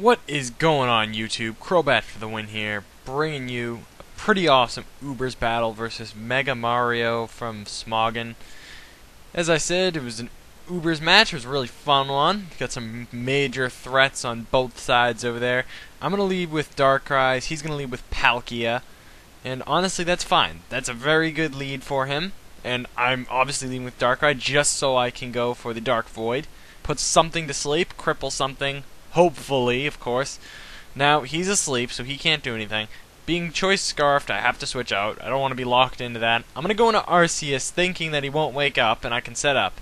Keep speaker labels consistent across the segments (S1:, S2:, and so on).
S1: What is going on, YouTube? Crobat for the win here, bringing you a pretty awesome Ubers battle versus MegaMario from Smogon. As I said, it was an Ubers match. It was a really fun one. Got some major threats on both sides over there. I'm going to lead with Darkrai's. He's going to lead with Palkia. And honestly, that's fine. That's a very good lead for him. And I'm obviously leading with Darkrai just so I can go for the Dark Void. Put something to sleep, cripple something. Hopefully, of course. Now, he's asleep, so he can't do anything. Being choice scarfed, I have to switch out. I don't want to be locked into that. I'm going to go into Arceus thinking that he won't wake up and I can set up.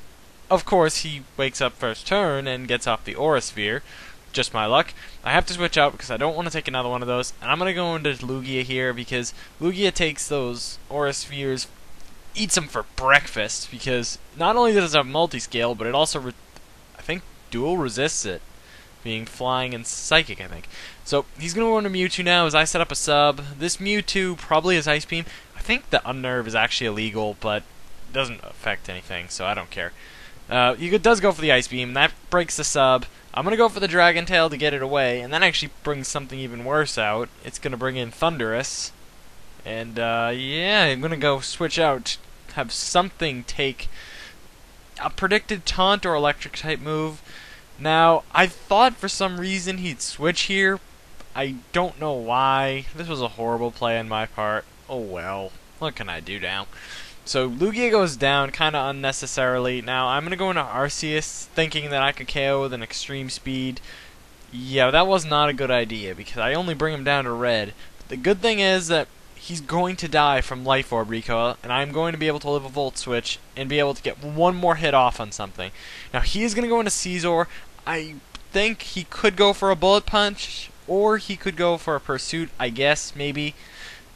S1: Of course, he wakes up first turn and gets off the Aura Sphere. Just my luck. I have to switch out because I don't want to take another one of those. And I'm going to go into Lugia here because Lugia takes those Aura Spheres, eats them for breakfast, because not only does it have multi-scale, but it also, I think, dual resists it. Being flying and psychic, I think. So he's going to go into Mewtwo now as I set up a sub. This Mewtwo probably has Ice Beam. I think the Unnerve is actually illegal, but it doesn't affect anything, so I don't care. He does go for the Ice Beam. That breaks the sub. I'm going to go for the Dragon Tail to get it away, and that actually brings something even worse out. It's going to bring in Thundurus. And, yeah, I'm going to go switch out. Have something take a predicted Taunt or Electric type move. Now, I thought for some reason he'd switch here. I don't know why. This was a horrible play on my part. Oh well. What can I do now? So, Lugia goes down kind of unnecessarily. Now, I'm going to go into Arceus thinking that I could KO with an extreme speed. Yeah, that was not a good idea because I only bring him down to red. But the good thing is that he's going to die from Life Orb recoil, and I'm going to be able to live a Volt Switch and be able to get one more hit off on something. Now, he is going to go into Caesar. I think he could go for a Bullet Punch, or he could go for a Pursuit, I guess, maybe.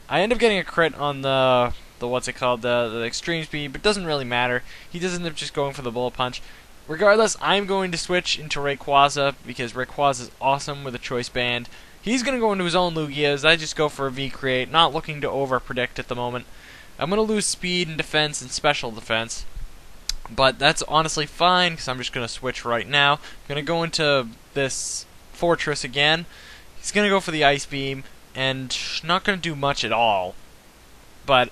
S1: I end up getting a crit on the what's it called, the Extreme Speed, but it doesn't really matter. He does end up just going for the Bullet Punch. Regardless, I'm going to switch into Rayquaza, because Rayquaza is awesome with a Choice Band. He's going to go into his own Lugias. I just go for a V-Create, not looking to over-predict at the moment. I'm going to lose speed and defense and special defense. But that's honestly fine, because I'm just going to switch right now. I'm going to go into this Fortress again. He's going to go for the Ice Beam, and not going to do much at all. But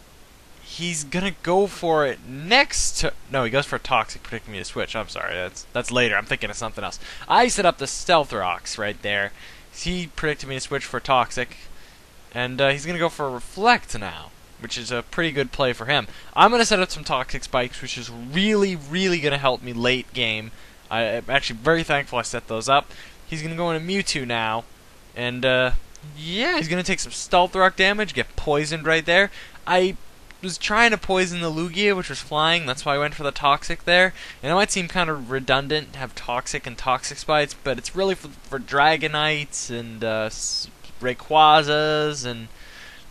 S1: he's going to go for it next to... No, he goes for Toxic, predicting me to switch. I'm sorry, that's later. I'm thinking of something else. I set up the Stealth Rocks right there. He predicted me to switch for Toxic. And he's going to go for Reflect now, which is a pretty good play for him. I'm going to set up some Toxic Spikes, which is really, really going to help me late game. I'm actually very thankful I set those up. He's going to go into Mewtwo now. And, yeah, he's going to take some Stealth Rock damage, get poisoned right there. I was trying to poison the Lugia, which was flying. That's why I went for the Toxic there. And it might seem kind of redundant to have Toxic and Toxic Spikes, but it's really for Dragonites and Rayquazas and...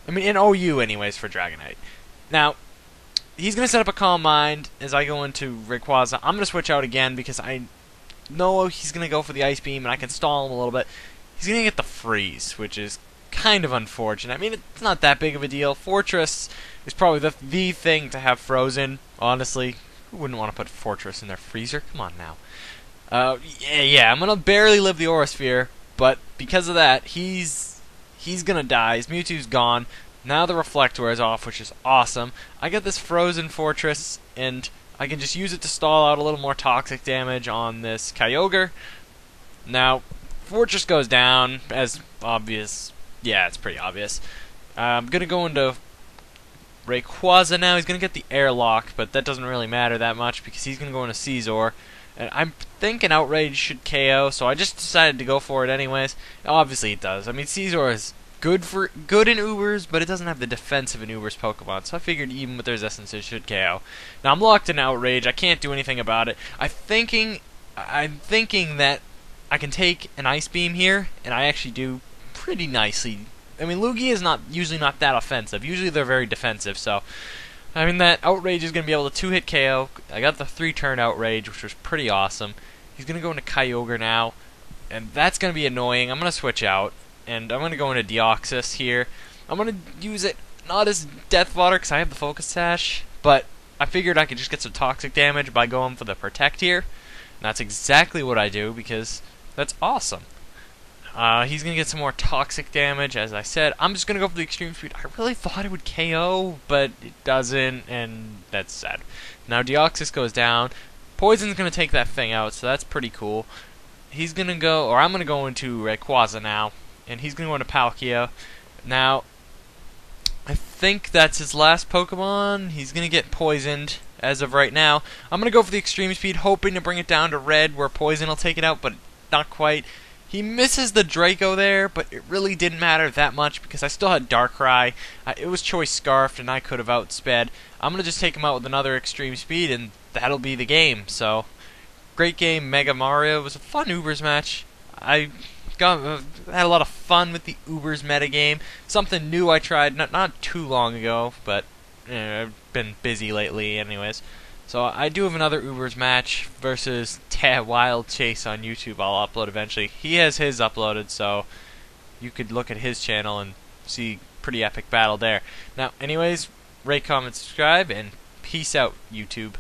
S1: I mean, in OU anyways for Dragonite. Now, he's going to set up a Calm Mind as I go into Rayquaza. I'm going to switch out again because I know he's going to go for the Ice Beam and I can stall him a little bit. He's going to get the Freeze, which is kind of unfortunate. I mean, it's not that big of a deal. Fortress is probably the thing to have frozen, honestly. Who wouldn't want to put Fortress in their freezer? Come on now. Yeah, I'm going to barely live the Aura Sphere, but because of that, he's going to die. His Mewtwo's gone. Now the Reflector is off, which is awesome. I get this Frozen Fortress, and I can just use it to stall out a little more Toxic damage on this Kyogre. Now, Fortress goes down, as obvious. Yeah, it's pretty obvious. I'm going to go into Rayquaza now. He's going to get the Airlock, but that doesn't really matter that much because he's going to go into Caesar. And I'm thinking Outrage should KO, so I just decided to go for it anyways. Obviously it does. I mean, Caesar is good in Ubers, but it doesn't have the defense of an Ubers Pokemon, so I figured even with their resistance it should KO. Now I'm locked in Outrage. I can't do anything about it. I'm thinking that I can take an Ice Beam here, and I actually do pretty nicely. I mean, Lugia is usually not that offensive. Usually they're very defensive, so... I mean, that Outrage is going to be able to 2-hit KO. I got the 3-turn Outrage, which was pretty awesome. He's going to go into Kyogre now, and that's going to be annoying. I'm going to switch out, and I'm going to go into Deoxys here. I'm going to use it not as Death Fodder, because I have the Focus Sash, but I figured I could just get some Toxic damage by going for the Protect here. And that's exactly what I do, because that's awesome. He's going to get some more toxic damage, as I said. I'm just going to go for the extreme speed. I really thought it would KO, but it doesn't, and that's sad. Now Deoxys goes down. Poison's going to take that thing out, so that's pretty cool. He's going to go, or I'm going to go into Rayquaza now, and he's going to go into Palkia. Now, I think that's his last Pokemon. He's going to get poisoned as of right now. I'm going to go for the extreme speed, hoping to bring it down to red, where Poison will take it out, but not quite. He misses the Draco there, but it really didn't matter that much because I still had Darkrai. It was Choice Scarfed, and I could have outsped. I'm going to just take him out with another extreme speed, and that'll be the game. So, great game, MegaMario. It was a fun Ubers match. I had a lot of fun with the Ubers metagame. Something new I tried not too long ago, but I've been busy lately anyways. So I do have another Ubers match versus Wild Chase on YouTube. I'll upload eventually. He has his uploaded, so you could look at his channel and see pretty epic battle there. Now, anyways, rate, comment, subscribe, and peace out, YouTube.